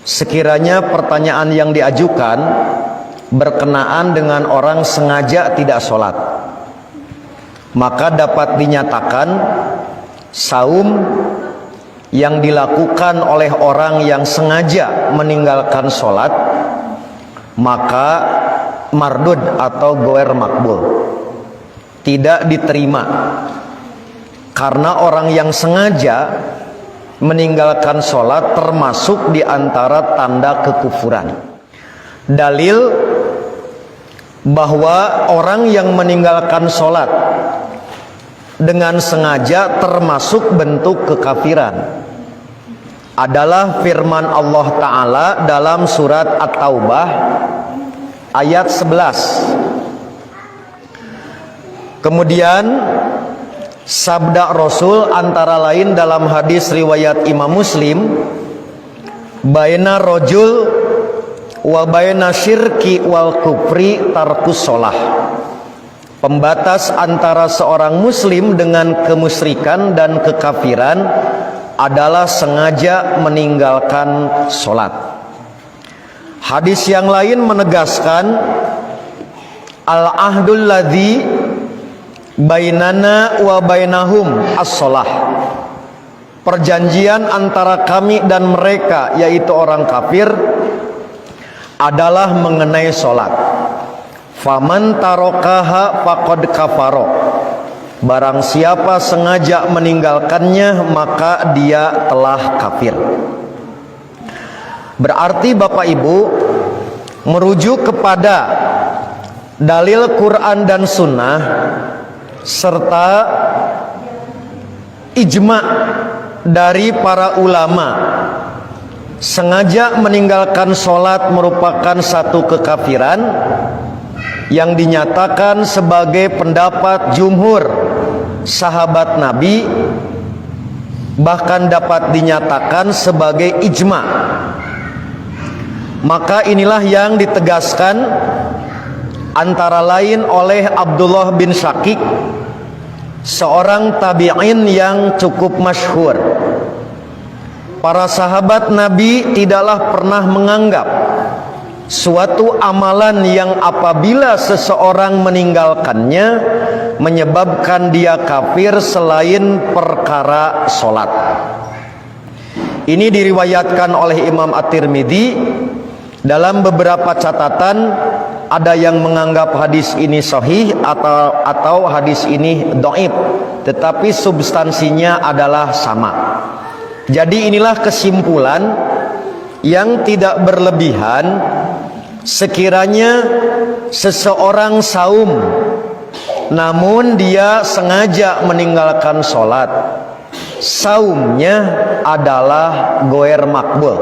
sekiranya pertanyaan yang diajukan berkenaan dengan orang sengaja tidak sholat, maka dapat dinyatakan saum yang dilakukan oleh orang yang sengaja meninggalkan sholat maka mardud atau goer makbul, tidak diterima, karena orang yang sengaja meninggalkan sholat termasuk di antara tanda kekufuran. Dalil bahwa orang yang meninggalkan sholat dengan sengaja termasuk bentuk kekafiran adalah firman Allah Ta'ala dalam surat At-Taubah ayat 11. Kemudian sabda Rasul antara lain dalam hadis riwayat Imam Muslim, baina rojul wa baina syirki wal kufri tarkus sholah. Pembatas antara seorang muslim dengan kemusyrikan dan kekafiran adalah sengaja meninggalkan sholat. Hadis yang lain menegaskan al-ahdul ladzi bainana wa bainahum as-sholah. Perjanjian antara kami dan mereka, yaitu orang kafir, adalah mengenai sholat. Faman tarokaha faqad kafaro. Barang siapa sengaja meninggalkannya maka dia telah kafir. Berarti Bapak Ibu merujuk kepada dalil Quran dan Sunnah serta ijma dari para ulama, sengaja meninggalkan sholat merupakan satu kekafiran yang dinyatakan sebagai pendapat jumhur sahabat Nabi, bahkan dapat dinyatakan sebagai ijma. Maka inilah yang ditegaskan antara lain oleh Abdullah bin Syakik, seorang tabi'in yang cukup masyhur. Para sahabat Nabi tidaklah pernah menganggap suatu amalan yang apabila seseorang meninggalkannya menyebabkan dia kafir selain perkara sholat. Ini diriwayatkan oleh Imam At-Tirmidzi. Dalam beberapa catatan ada yang menganggap hadis ini sahih atau hadis ini dhaif, tetapi substansinya adalah sama. Jadi inilah kesimpulan yang tidak berlebihan. Sekiranya seseorang saum namun dia sengaja meninggalkan sholat, saumnya adalah goer makbul,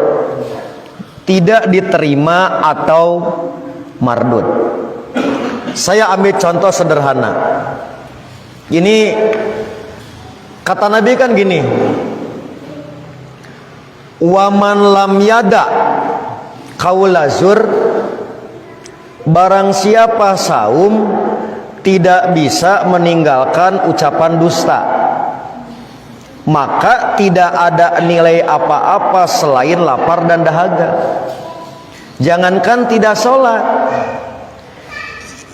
tidak diterima atau mardud. Saya ambil contoh sederhana. Ini kata Nabi kan gini, waman lam yada qaulazur, barang siapa saum tidak bisa meninggalkan ucapan dusta, maka tidak ada nilai apa-apa selain lapar dan dahaga. Jangankan tidak sholat,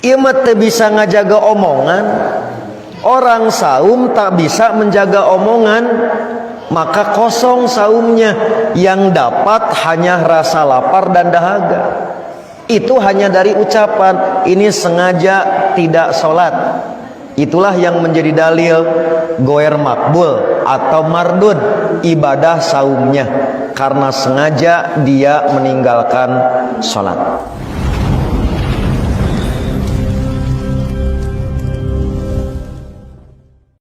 ia mah bisa ngajaga omongan. Orang saum tak bisa menjaga omongan, maka kosong saumnya. Yang dapat hanya rasa lapar dan dahaga. Itu hanya dari ucapan, ini sengaja tidak sholat. Itulah yang menjadi dalil goer makbul atau mardud ibadah saumnya, karena sengaja dia meninggalkan sholat.